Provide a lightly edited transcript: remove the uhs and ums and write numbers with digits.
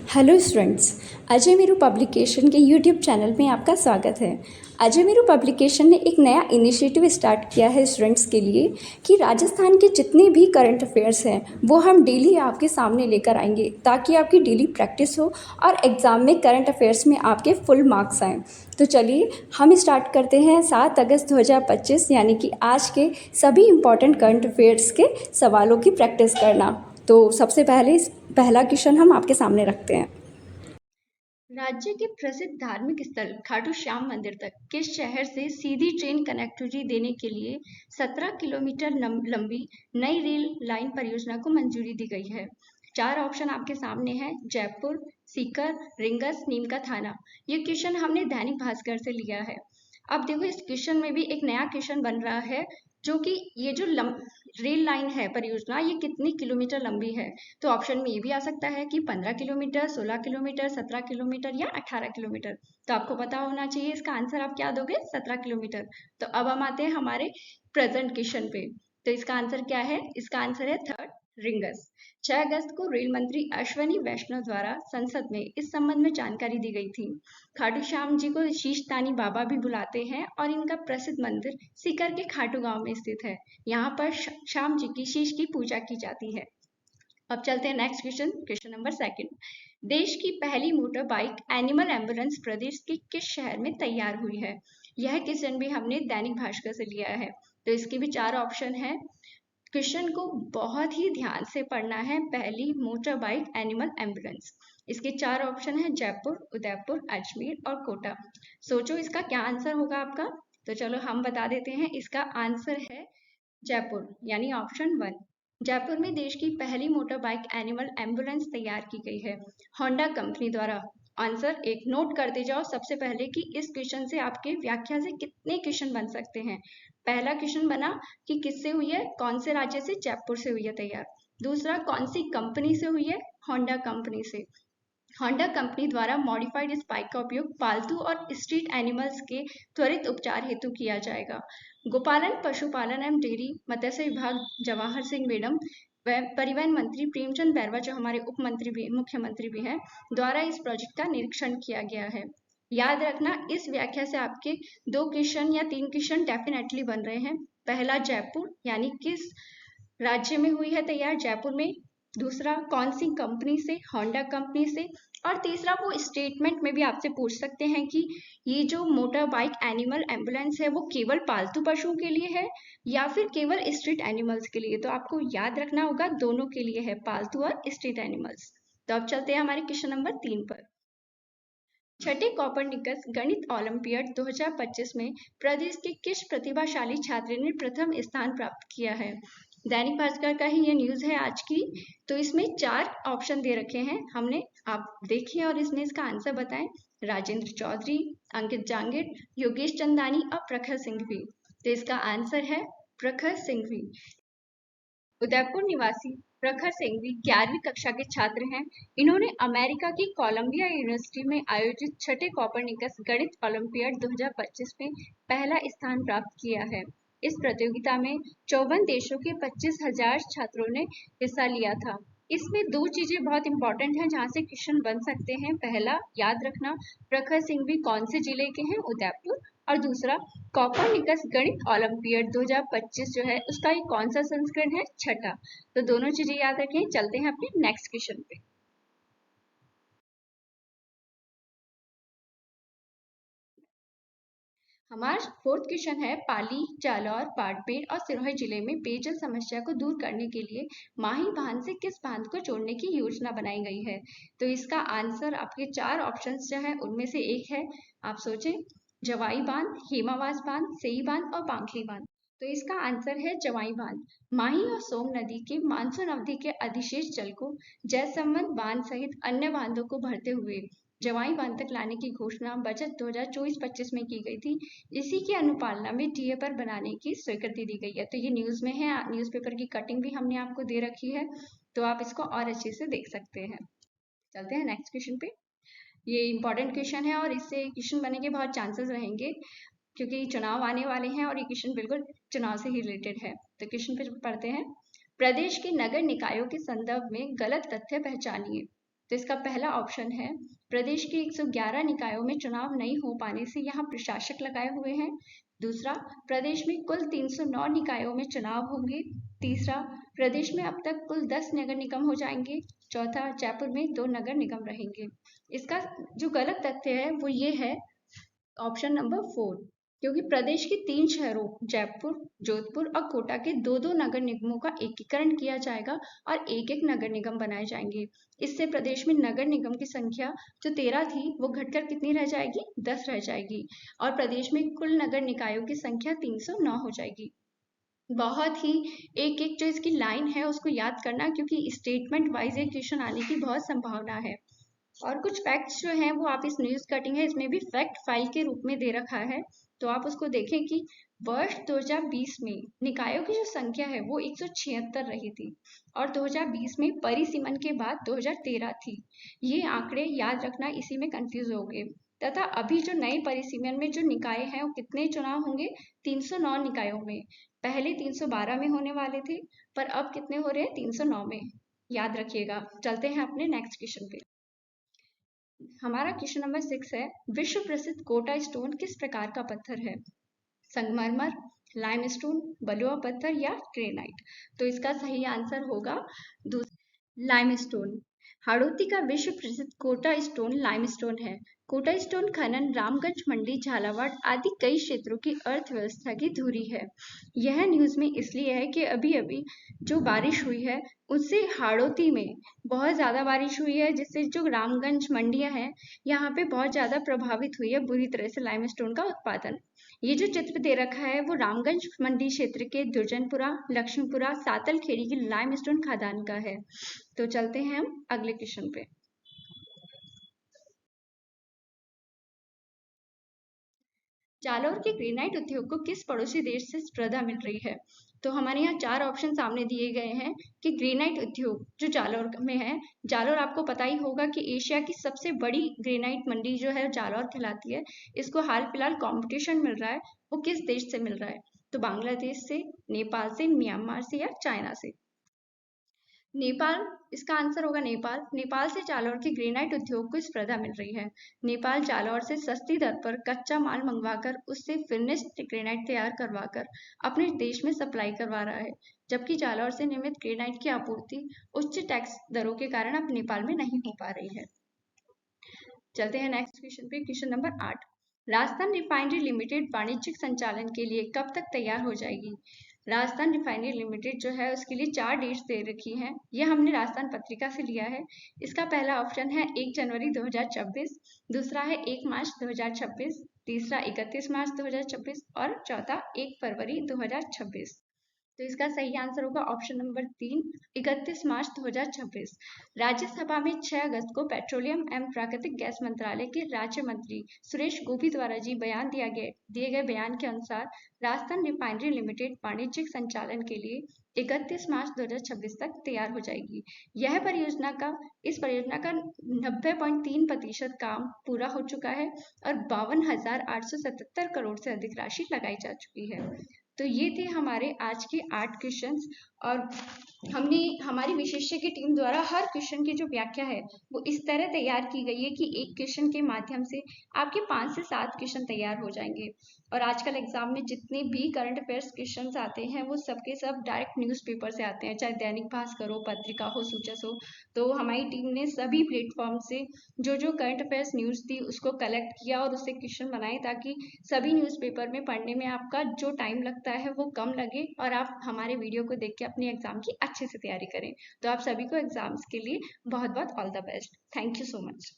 Hello students, Ajay मीरू publication के YouTube channel में आपका स्वागत है। अजय मीरू पब्लिकेशन ने एक नया इनिशिएटिव स्टार्ट किया है स्टूडेंट्स के लिए कि राजस्थान के जितने भी करंट अफेयर्स हैं वो हम डेली आपके सामने लेकर आएंगे ताकि आपकी डेली प्रैक्टिस हो और एग्ज़ाम में करंट अफेयर्स में आपके फुल मार्क्स आएँ। तो चलिए हम स्टार्ट करते हैं 7 अगस्त 2025 यानी कि आज के सभी इम्पॉर्टेंट करंट अफेयर्स के सवालों की प्रैक्टिस करना। तो सबसे पहला क्वेश्चन हम आपके सामने रखते हैं। राज्य के प्रसिद्ध धार्मिक स्थल खाटू श्याम मंदिर तक किस शहर से सीधी ट्रेन कनेक्टिविटी देने के लिए 17 किलोमीटर लंबी नई रेल लाइन परियोजना को मंजूरी दी गई है? 4 ऑप्शन आपके सामने हैं: जयपुर, सीकर, रींगस, नीम का थाना। ये क्वेश्चन हमने दैनिक भास्कर से लिया है। अब देखो, इस क्वेश्चन में भी एक नया क्वेश्चन बन रहा है जो कि ये जो रेल लाइन है परियोजना, ये कितनी किलोमीटर लंबी है। तो ऑप्शन में ये भी आ सकता है कि 15 किलोमीटर, 16 किलोमीटर, 17 किलोमीटर या 18 किलोमीटर। तो आपको पता होना चाहिए इसका आंसर आप क्या दोगे, 17 किलोमीटर। तो अब हम आते हैं हमारे प्रेजेंट क्वेश्चन पे। तो इसका आंसर क्या है? इसका आंसर है थर्ड, रिंगस। 6 अगस्त को रेल मंत्री अश्वनी वैष्णव द्वारा संसद में इस संबंध में जानकारी दी गई थी। खाटू श्याम जी को शीश तानी बाबा भी बुलाते हैं और इनका प्रसिद्ध मंदिर सीकर के खाटू गांव में स्थित है। यहाँ पर श्याम जी की शीश की पूजा की जाती है। अब चलते हैं next question, question number second. देश की पहली मोटर बाइक एनिमल एम्बुलेंस प्रदेश के किस शहर में तैयार हुई है? यह क्वेश्चन भी हमने दैनिक भास्कर से लिया है। तो इसके भी 4 ऑप्शन है। क्वेश्चन को बहुत ही ध्यान से पढ़ना है। पहली मोटर बाइक एनिमल एम्बुलेंस, इसके 4 ऑप्शन है: जयपुर, उदयपुर, अजमेर और कोटा। सोचो इसका क्या आंसर होगा आपका। तो चलो हम बता देते हैं, इसका आंसर है जयपुर, यानी ऑप्शन 1। जयपुर में देश की पहली मोटर बाइक एनिमल एम्बुलेंस तैयार की गई है होंडा कंपनी द्वारा। आंसर एक नोट करते जाओ सबसे पहले कि इस क्वेश्चन से आपके व्याख्या से कितने क्वेश्चन बन सकते हैं। पहला क्वेश्चन बना कि किससे हुई है, कौन से राज्य से? जयपुर से हुई है तैयार। दूसरा, कौन सी कंपनी से हुई है? होंडा कंपनी से। होंडा कंपनी द्वारा मॉडिफाइड इस बाइक का उपयोग पालतू और स्ट्रीट एनिमल्स के त्वरित उपचार हेतु किया जाएगा। गोपालन, पशुपालन एवं डेयरी मत्स्य विभाग जवाहर सिंह मैडम व परिवहन मंत्री प्रेमचंद बैरवा, जो हमारे उप मंत्री भी मुख्यमंत्री भी हैं, द्वारा इस प्रोजेक्ट का निरीक्षण किया गया है। याद रखना, इस व्याख्या से आपके 2 क्वेश्चन या 3 क्वेश्चन डेफिनेटली बन रहे हैं। पहला, जयपुर यानी किस राज्य में हुई है तैयार? जयपुर में। दूसरा, कौन सी कंपनी से? होंडा कंपनी से। और तीसरा, वो स्टेटमेंट में भी आपसे पूछ सकते हैं कि ये जो मोटर बाइक एनिमल एम्बुलेंस है वो केवल पालतू पशुओं के लिए है या फिर केवल स्ट्रीट एनिमल्स के लिए। तो आपको याद रखना होगा दोनों के लिए है, पालतू और स्ट्रीट एनिमल्स। तो अब चलते हैं हमारे क्वेश्चन नंबर 3 पर। छठे कॉपरनिकस गणित ओलंपियाड 2025 में प्रदेश के किस प्रतिभाशाली छात्र ने प्रथम स्थान प्राप्त किया है? दैनिक भास्कर का ही ये न्यूज है आज की। तो इसमें 4 ऑप्शन दे रखे हैं हमने, आप देखिए और इसमें इसका आंसर बताएं। राजेंद्र चौधरी, अंकित जांगिड, योगेश चंदानी और प्रखर सिंघवी। तो इसका आंसर है प्रखर सिंघवी। उदयपुर निवासी प्रखर सिंघवी 11वीं कक्षा के छात्र हैं। इन्होंने अमेरिका की कोलंबिया यूनिवर्सिटी में आयोजित छठे कॉपरनिकस गणित ओलंपियाड 2025 में पहला स्थान प्राप्त किया है। इस प्रतियोगिता में 54 देशों के 25,000 छात्रों ने हिस्सा लिया था। इसमें 2 चीजें बहुत इंपॉर्टेंट हैं जहां से क्वेश्चन बन सकते हैं। पहला, याद रखना प्रखर सिंघवी कौन से जिले के हैं? उदयपुर। और दूसरा, कॉपरनिकस गणित ओलंपियाड 2025 जो है उसका ये कौन सा संस्करण है? छठा। तो दोनों चीजें याद रखें। चलते हैं अपने नेक्स्ट क्वेश्चन पे। हमारा 4th क्वेश्चन है, पाली, जालौर, बाड़मेर और सिरोही जिले में पेयजल समस्या को दूर करने के लिए माही बांध से किस बांध को जोड़ने की योजना बनाई गई है? तो इसका आंसर आपके 4 ऑप्शंस जो है उनमें से एक है। आप सोचें, जवाई बांध, हेमावास बांध, सेई बांध और बांखली बांध। तो इसका आंसर है जवाई बांध। माही और सोम नदी के मानसून अवधि के अधिशेष जल को जयसंबंध बांध सहित अन्य बांधों को भरते हुए जवाई बांध तक लाने की घोषणा बजट 2024-25 में की गई थी। इसी की अनुपालना में डीएपर बनाने की स्वीकृति दी गई है। तो ये न्यूज में है, न्यूज़पेपर की कटिंग भी हमने आपको दे रखी है, तो आप इसको और अच्छे से देख सकते हैं। चलते हैं नेक्स्ट क्वेश्चन पे। ये इंपॉर्टेंट क्वेश्चन है और इससे क्वेश्चन बनने के बहुत चांसेस रहेंगे क्योंकि चुनाव आने वाले हैं और ये क्वेश्चन बिल्कुल चुनाव से ही रिलेटेड है। तो क्वेश्चन पे पढ़ते हैं। प्रदेश के नगर निकायों के संदर्भ में गलत तथ्य पहचानिए। तो इसका पहला ऑप्शन है प्रदेश के 111 निकायों में चुनाव नहीं हो पाने से यहाँ प्रशासक लगाए हुए हैं। दूसरा, प्रदेश में कुल 309 निकायों में चुनाव होंगे। तीसरा, प्रदेश में अब तक कुल 10 नगर निगम हो जाएंगे। चौथा, जयपुर में 2 नगर निगम रहेंगे। इसका जो गलत तथ्य है वो ये है ऑप्शन नंबर 4, क्योंकि प्रदेश के 3 शहरों जयपुर, जोधपुर और कोटा के 2-2 नगर निगमों का एकीकरण किया जाएगा और एक एक नगर निगम बनाए जाएंगे। इससे प्रदेश में नगर निगम की संख्या जो 13 थी वो घटकर कितनी रह जाएगी, 10 रह जाएगी और प्रदेश में कुल नगर निकायों की संख्या 309 हो जाएगी। बहुत ही एक एक जो इसकी लाइन है उसको याद करना, क्योंकि स्टेटमेंट वाइज एक क्वेश्चन आने की बहुत संभावना है। और कुछ फैक्ट्स जो हैं वो आप इस न्यूज कटिंग है इसमें भी फैक्ट फाइल के रूप में दे रखा है, तो आप उसको देखें कि वर्ष 2020 में निकायों की जो संख्या है वो 176 रही थी और 2020 में परिसीमन के बाद 2013 थी। ये आंकड़े याद रखना, इसी में कंफ्यूज हो गए। तथा अभी जो नए परिसीमन में जो निकाय हैं वो कितने चुनाव होंगे, 309 निकायों में। पहले 312 में होने वाले थे पर अब कितने हो रहे हैं, 309 में। याद रखिएगा। चलते हैं अपने नेक्स्ट क्वेश्चन पे। हमारा क्वेश्चन नंबर 6 है, विश्व प्रसिद्ध कोटा स्टोन किस प्रकार का पत्थर है? संगमरमर, लाइमस्टोन, बलुआ पत्थर या ग्रेनाइट? तो इसका सही आंसर होगा लाइमस्टोन। हाड़ौती का विश्व प्रसिद्ध कोटा स्टोन लाइमस्टोन है। कोटा स्टोन खनन रामगंज, मंडी, झालावाड़ आदि कई क्षेत्रों की अर्थव्यवस्था की धुरी है। यह न्यूज में इसलिए है कि अभी अभी जो बारिश हुई है उससे हाड़ौती में बहुत ज्यादा बारिश हुई है, जिससे जो रामगंज मंडियां हैं यहाँ पे बहुत ज्यादा प्रभावित हुई है बुरी तरह से लाइमस्टोन का उत्पादन। ये जो चित्र दे रखा है वो रामगंज मंडी क्षेत्र के दुर्जनपुरा, लक्ष्मीपुरा, सातलखेड़ी की लाइमस्टोन खदान का है। तो चलते हैं हम अगले क्वेश्चन पे। जालौर के ग्रेनाइट उद्योग को किस पड़ोसी देश से स्पर्धा मिल रही है? तो हमारे यहाँ 4 ऑप्शन सामने दिए गए हैं कि ग्रेनाइट उद्योग जो जालौर में है, जालौर आपको पता ही होगा कि एशिया की सबसे बड़ी ग्रेनाइट मंडी जो है जालौर कहलाती है। इसको हाल फिलहाल कंपटीशन मिल रहा है, वो किस देश से मिल रहा है? तो बांग्लादेश से, नेपाल से, म्यांमार से या चाइना से? नेपाल इसका आंसर होगा नेपाल। नेपाल से जालौर के ग्रेनाइट उद्योग को स्पर्धा मिल रही है। नेपाल जालौर से सस्ती दर पर कच्चा माल मंगवाकर उससे फिनिश्ड ग्रेनाइट तैयार करवाकर अपने देश में सप्लाई करवा रहा है, जबकि जालौर से निर्मित ग्रेनाइट की आपूर्ति उच्च टैक्स दरों के कारण अब नेपाल में नहीं हो पा रही है। चलते हैं नेक्स्ट क्वेश्चन पे। Question number 8, Rajasthan refinery limited वाणिज्यिक संचालन के लिए कब तक तैयार हो जाएगी? राजस्थान रिफाइनरी लिमिटेड जो है उसके लिए 4 डेट्स दे रखी हैं। ये हमने राजस्थान पत्रिका से लिया है। इसका पहला ऑप्शन है 1 जनवरी 2026, दूसरा है 1 मार्च 2026, तीसरा 31 मार्च 2026 और चौथा 1 फरवरी 2026। तो इसका सही आंसर होगा ऑप्शन नंबर 3, 31 मार्च 2026। राज्यसभा में 6 अगस्त को पेट्रोलियम एवं प्राकृतिक गैस मंत्रालय के राज्य मंत्री सुरेश गोपी द्वारा दिए गए बयान के अनुसार राजस्थान रिफाइनरी लिमिटेड वाणिज्यिक संचालन के लिए 31 मार्च 2026 तक तैयार हो जाएगी। इस परियोजना का 90.3% काम पूरा हो चुका है और 52,877 करोड़ से अधिक राशि लगाई जा चुकी है। तो ये थे हमारे आज के 8 क्वेश्चंस और हमारी विशेषज्ञ की टीम द्वारा हर क्वेश्चन की जो व्याख्या है वो इस तरह तैयार की गई है कि एक क्वेश्चन के माध्यम से आपके 5 से 7 क्वेश्चन तैयार हो जाएंगे। और आजकल एग्जाम में जितने भी करंट अफेयर्स क्वेश्चंस आते हैं वो सबके सब डायरेक्ट न्यूज़पेपर से आते हैं, चाहे दैनिक भास्कर हो, पत्रिका हो, सूचस हो। तो हमारी टीम ने सभी प्लेटफॉर्म से जो जो करंट अफेयर्स न्यूज़ थी उसको कलेक्ट किया और उससे क्वेश्चन बनाए, ताकि सभी न्यूज़पेपर में पढ़ने में आपका जो टाइम लगता है वो कम लगे और आप हमारे वीडियो को देख के अपने एग्जाम की अच्छे से तैयारी करें। तो आप सभी को एग्जाम्स के लिए बहुत बहुत all the best. Thank you so much.